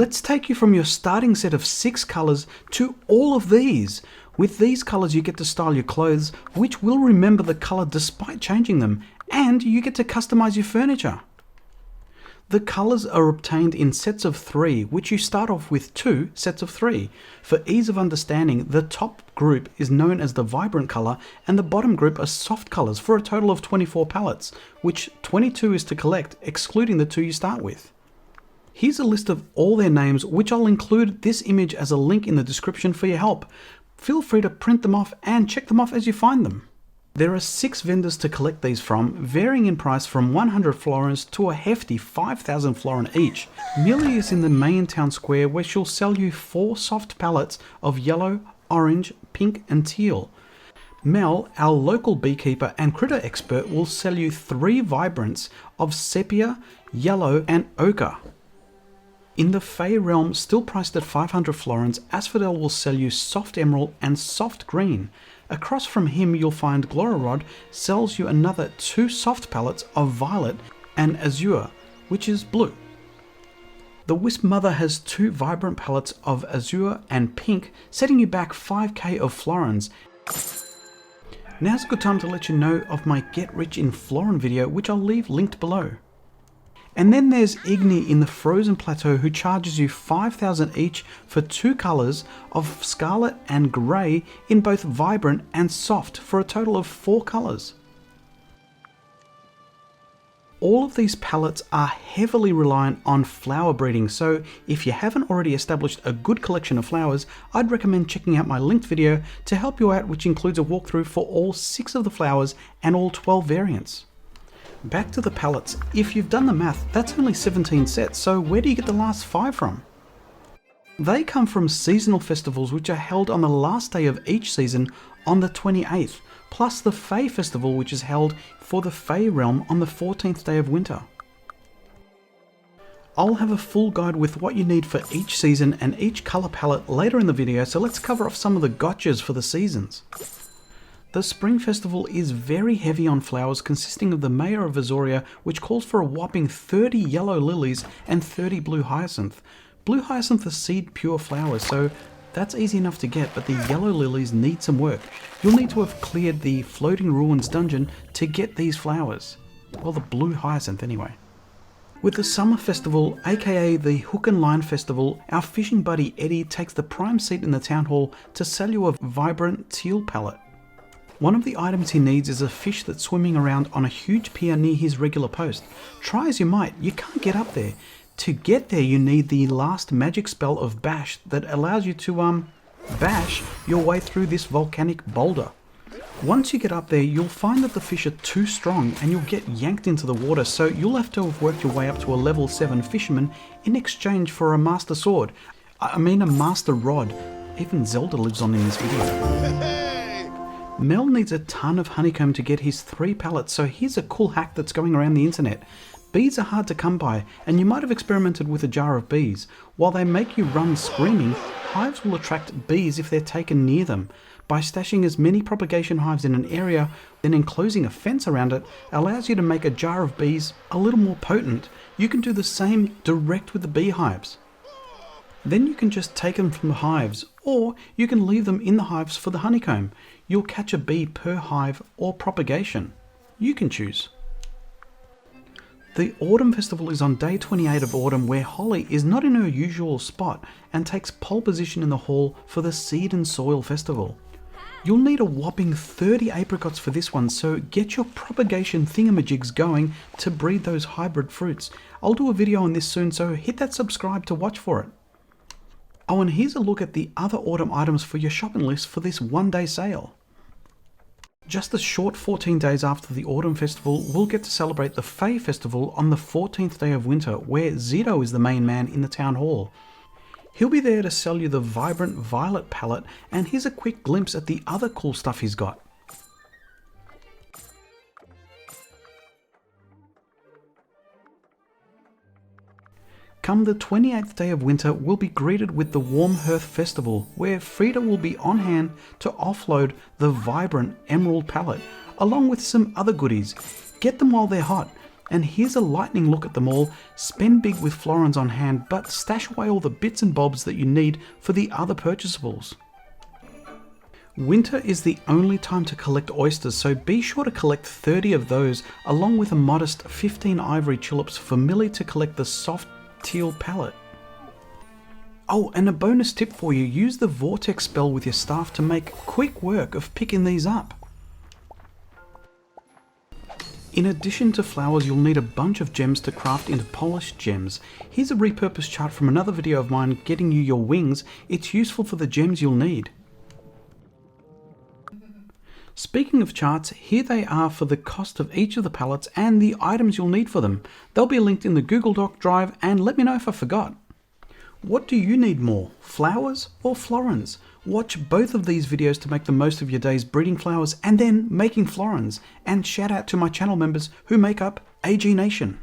Let's take you from your starting set of 6 colours to all of these. With these colours you get to style your clothes, which will remember the colour despite changing them, and you get to customise your furniture. The colours are obtained in sets of 3, which you start off with 2 sets of 3. For ease of understanding, the top group is known as the vibrant colour and the bottom group are soft colours for a total of 24 palettes, which 22 is to collect, excluding the 2 you start with. Here's a list of all their names, which I'll include this image as a link in the description for your help. Feel free to print them off and check them off as you find them. There are 6 vendors to collect these from, varying in price from 100 florins to a hefty 5,000 florin each. Millie is in the main town square where she'll sell you 4 soft pallets of yellow, orange, pink and teal. Mel, our local beekeeper and critter expert, will sell you 3 vibrants of sepia, yellow and ochre. In the Fae realm, still priced at 500 florins, Asphodel will sell you soft emerald and soft green. Across from him you'll find Glorarod sells you another 2 soft pallets of violet and azure, which is blue. The Wisp Mother has 2 vibrant pallets of azure and pink, setting you back 5k of florins. Now's a good time to let you know of my Get Rich in Florin video, which I'll leave linked below. And then there's Igni in the Frozen Plateau, who charges you 5,000 each for 2 colours of scarlet and grey in both vibrant and soft for a total of 4 colours. All of these palettes are heavily reliant on flower breeding, so if you haven't already established a good collection of flowers, I'd recommend checking out my linked video to help you out, which includes a walkthrough for all 6 of the flowers and all 12 variants. Back to the pallets. If you've done the math, that's only 17 sets, so where do you get the last 5 from? They come from seasonal festivals which are held on the last day of each season on the 28th, plus the Fae festival which is held for the Fae realm on the 14th day of winter. I'll have a full guide with what you need for each season and each colour palette later in the video, so let's cover off some of the gotchas for the seasons. The Spring Festival is very heavy on flowers, consisting of the Mayor of Azoria, which calls for a whopping 30 yellow lilies and 30 blue hyacinth. Blue hyacinth are seed pure flowers, so that's easy enough to get, but the yellow lilies need some work. You'll need to have cleared the Floating Ruins dungeon to get these flowers. Well, the blue hyacinth anyway. With the Summer Festival, aka the Hook and Line Festival, our fishing buddy Eddie takes the prime seat in the town hall to sell you a vibrant teal palette. One of the items he needs is a fish that's swimming around on a huge pier near his regular post. Try as you might, you can't get up there. To get there you need the last magic spell of Bash that allows you to bash your way through this volcanic boulder. Once you get up there, you'll find that the fish are too strong and you'll get yanked into the water, so you'll have to have worked your way up to a level 7 fisherman in exchange for a master sword. I mean a master rod. Even Zelda lives on in this video. Mel needs a ton of honeycomb to get his 3 pallets, so here's a cool hack that's going around the internet. Bees are hard to come by, and you might have experimented with a jar of bees. While they make you run screaming, hives will attract bees if they're taken near them. By stashing as many propagation hives in an area, then enclosing a fence around it, allows you to make a jar of bees a little more potent. You can do the same direct with the beehives. Then you can just take them from the hives, or you can leave them in the hives for the honeycomb. You'll catch a bee per hive or propagation. You can choose. The Autumn Festival is on day 28 of autumn, where Holly is not in her usual spot and takes pole position in the hall for the Seed and Soil Festival. You'll need a whopping 30 apricots for this one, so get your propagation thingamajigs going to breed those hybrid fruits. I'll do a video on this soon, so hit that subscribe to watch for it. Oh, and here's a look at the other autumn items for your shopping list for this one-day sale. Just a short 14 days after the Autumn Festival, we'll get to celebrate the Fae Festival on the 14th day of winter, where Zito is the main man in the town hall. He'll be there to sell you the vibrant violet palette, and here's a quick glimpse at the other cool stuff he's got. Come the 28th day of winter, we'll be greeted with the Warm Hearth Festival, where Frida will be on hand to offload the vibrant emerald palette, along with some other goodies. Get them while they're hot. And here's a lightning look at them all. Spend big with florins on hand, but stash away all the bits and bobs that you need for the other purchasables. Winter is the only time to collect oysters, so be sure to collect 30 of those, along with a modest 15 ivory tulips for Millie to collect the soft teal palette. Oh, and a bonus tip for you, use the vortex spell with your staff to make quick work of picking these up. In addition to flowers, you'll need a bunch of gems to craft into polished gems. Here's a repurposed chart from another video of mine getting you your wings. It's useful for the gems you'll need. Speaking of charts, here they are for the cost of each of the palettes and the items you'll need for them. They'll be linked in the Google Doc drive, and let me know if I forgot. What do you need more, flowers or florins? Watch both of these videos to make the most of your days breeding flowers and then making florins. And shout out to my channel members who make up AG Nation.